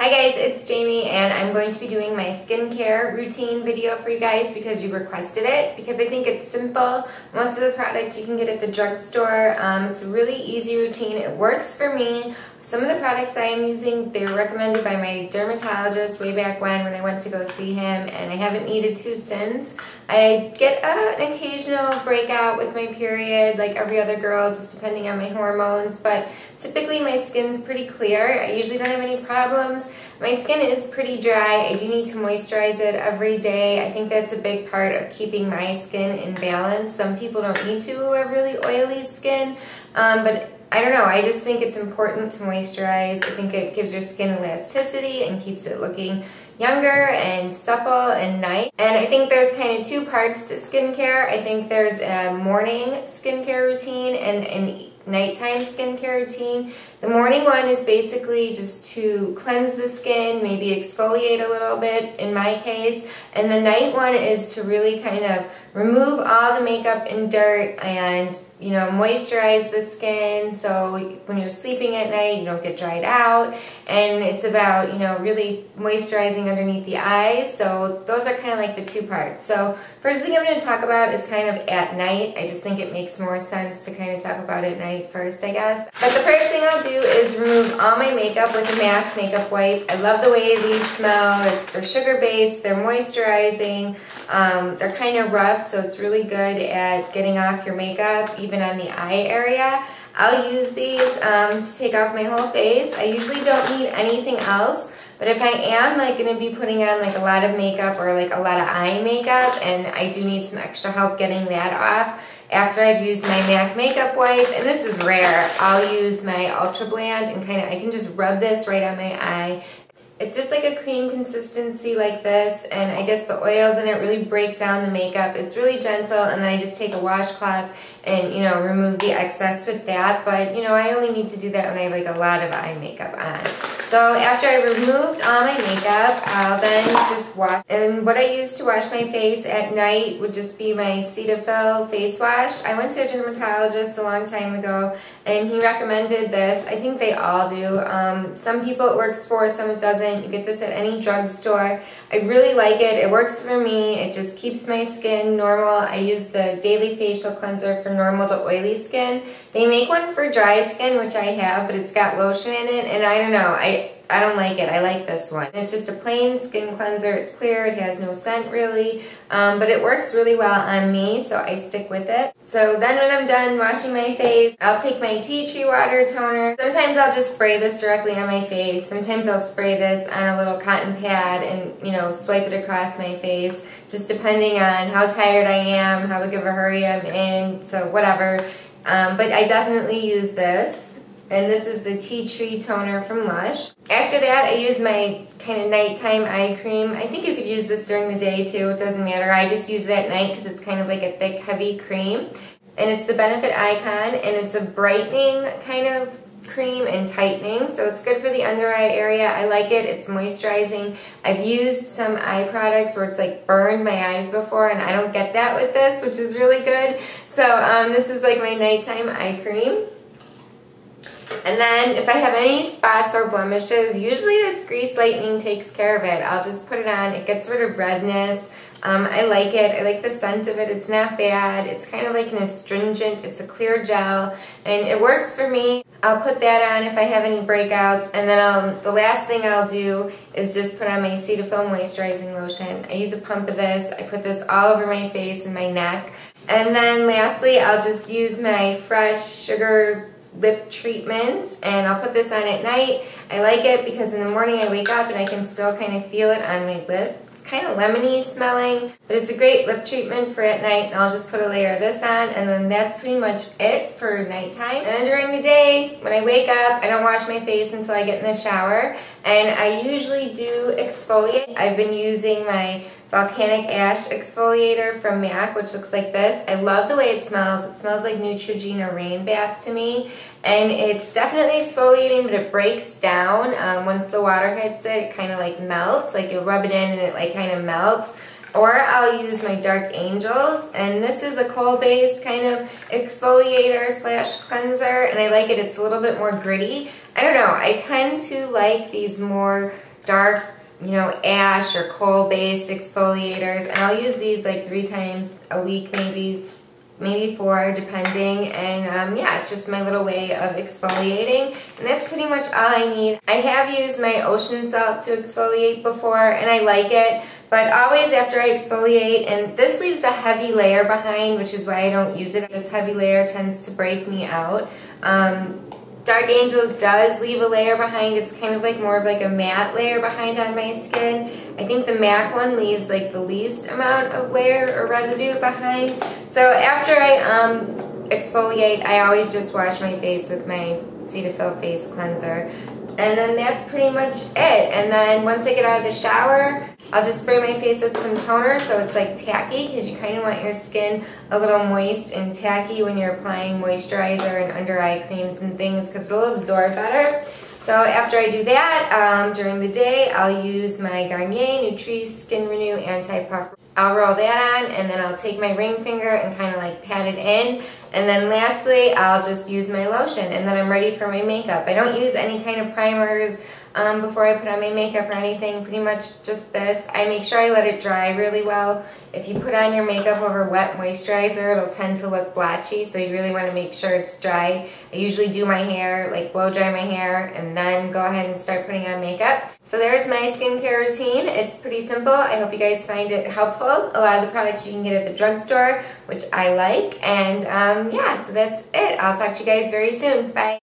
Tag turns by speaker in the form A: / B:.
A: Hi guys, it's Jamie and I'm going to be doing my skincare routine video for you guys because you requested it, because I think it's simple. Most of the products you can get at the drugstore. It's a really easy routine. It works for me. Some of the products I am using, they were recommended by my dermatologist way back when I went to go see him, and I haven't needed to since. I get an occasional breakout with my period, like every other girl, just depending on my hormones, but typically my skin's pretty clear. I usually don't have any problems. My skin is pretty dry. I do need to moisturize it every day. I think that's a big part of keeping my skin in balance. Some people don't need to who have really oily skin, but I don't know, I just think it's important to moisturize. I think it gives your skin elasticity and keeps it looking younger and supple and nice. And I think there's kind of two parts to skincare. I think there's a morning skincare routine and a nighttime skincare routine. The morning one is basically just to cleanse the skin, maybe exfoliate a little bit in my case. And the night one is to really kind of remove all the makeup and dirt and, you know, moisturize the skin so when you're sleeping at night you don't get dried out. And it's about, you know, really moisturizing underneath the eyes. So those are kind of like the two parts. So first thing I'm going to talk about is kind of at night. I just think it makes more sense to kind of talk about it at night first, I guess. But the first thing I'll do is remove all my makeup with a MAC makeup wipe. I love the way these smell. They're sugar-based, they're moisturizing, they're kind of rough, so it's really good at getting off your makeup, even on the eye area. I'll use these to take off my whole face. I usually don't need anything else, but if I am like going to be putting on like a lot of makeup or like a lot of eye makeup and I do need some extra help getting that off, after I've used my MAC makeup wipe, and this is rare, I'll use my Ultra Blend and I can just rub this right on my eye. It's just like a cream consistency like this, and I guess the oils in it really break down the makeup. It's really gentle, and then I just take a washcloth and, you know, remove the excess with that. But, you know, I only need to do that when I have like a lot of eye makeup on. So after I removed all my makeup, I'll then just wash. And what I use to wash my face at night would just be my Cetaphil face wash. I went to a dermatologist a long time ago, and he recommended this. I think they all do. Some people it works for, some it doesn't. You get this at any drugstore. I really like it. It works for me. It just keeps my skin normal. I use the daily facial cleanser for normal to oily skin. They make one for dry skin, which I have, but it's got lotion in it, and I don't know. I don't like it. I like this one. It's just a plain skin cleanser. It's clear. It has no scent really, but it works really well on me, so I stick with it. So then when I'm done washing my face, I'll take my tea tree water toner. Sometimes I'll just spray this directly on my face. Sometimes I'll spray this on a little cotton pad and, you know, swipe it across my face, just depending on how tired I am, how big of a hurry I'm in, so whatever. But I definitely use this. And this is the Tea Tree Toner from Lush. After that, I use my kind of nighttime eye cream. I think you could use this during the day too, it doesn't matter. I just use it at night because it's kind of like a thick, heavy cream. And it's the Benefit Icon, and it's a brightening kind of cream and tightening, so it's good for the under eye area. I like it. It's moisturizing. I've used some eye products where it's like burned my eyes before, and I don't get that with this, which is really good. So this is like my nighttime eye cream. And then if I have any spots or blemishes, usually this Grease Lightening takes care of it. I'll just put it on. It gets rid of redness. I like it. I like the scent of it. It's not bad. It's kind of like an astringent. It's a clear gel, and it works for me. I'll put that on if I have any breakouts, and then the last thing I'll do is just put on my Cetaphil Moisturizing Lotion. I use a pump of this. I put this all over my face and my neck. And then lastly, I'll just use my Fresh Sugar lip treatment, and I'll put this on at night. I like it because in the morning I wake up and I can still kind of feel it on my lips. It's kind of lemony smelling, but it's a great lip treatment for at night, and I'll just put a layer of this on, and then that's pretty much it for nighttime. And then during the day, when I wake up, I don't wash my face until I get in the shower, and I usually do exfoliate. I've been using my Volcanic Ash Exfoliator from MAC, which looks like this. I love the way it smells. It smells like Neutrogena rain bath to me. And it's definitely exfoliating, but it breaks down. Once the water hits it, it kind of like melts. Like you'll rub it in and it like kind of melts. Or I'll use my Dark Angels, and this is a coal-based kind of exfoliator slash cleanser, and I like it. It's a little bit more gritty. I don't know, I tend to like these more dark, you know, ash or coal-based exfoliators, and I'll use these like 3 times a week, maybe 4, depending, and yeah, it's just my little way of exfoliating, and that's pretty much all I need. I have used my ocean salt to exfoliate before, and I like it, but always after I exfoliate, and this leaves a heavy layer behind, which is why I don't use it. This heavy layer tends to break me out. Dark Angels does leave a layer behind. It's kind of like more of like a matte layer behind on my skin. I think the MAC one leaves like the least amount of layer or residue behind. So after I exfoliate, I always just wash my face with my Cetaphil face cleanser. And then that's pretty much it. And then once I get out of the shower, I'll just spray my face with some toner so it's like tacky, because you kind of want your skin a little moist and tacky when you're applying moisturizer and under eye creams and things, because it'll absorb better. So after I do that, during the day, I'll use my Garnier Nutrisse Skin Renew Anti-Puff. I'll roll that on, and then I'll take my ring finger and kind of like pat it in. And then lastly, I'll just use my lotion, and then I'm ready for my makeup. I don't use any kind of primers before I put on my makeup or anything, pretty much just this. I make sure I let it dry really well. If you put on your makeup over wet moisturizer, it'll tend to look blotchy, so you really want to make sure it's dry. I usually do my hair, like blow dry my hair, and then go ahead and start putting on makeup. So there's my skincare routine. It's pretty simple. I hope you guys find it helpful. A lot of the products you can get at the drugstore, which I like. And yeah, so that's it. I'll talk to you guys very soon. Bye.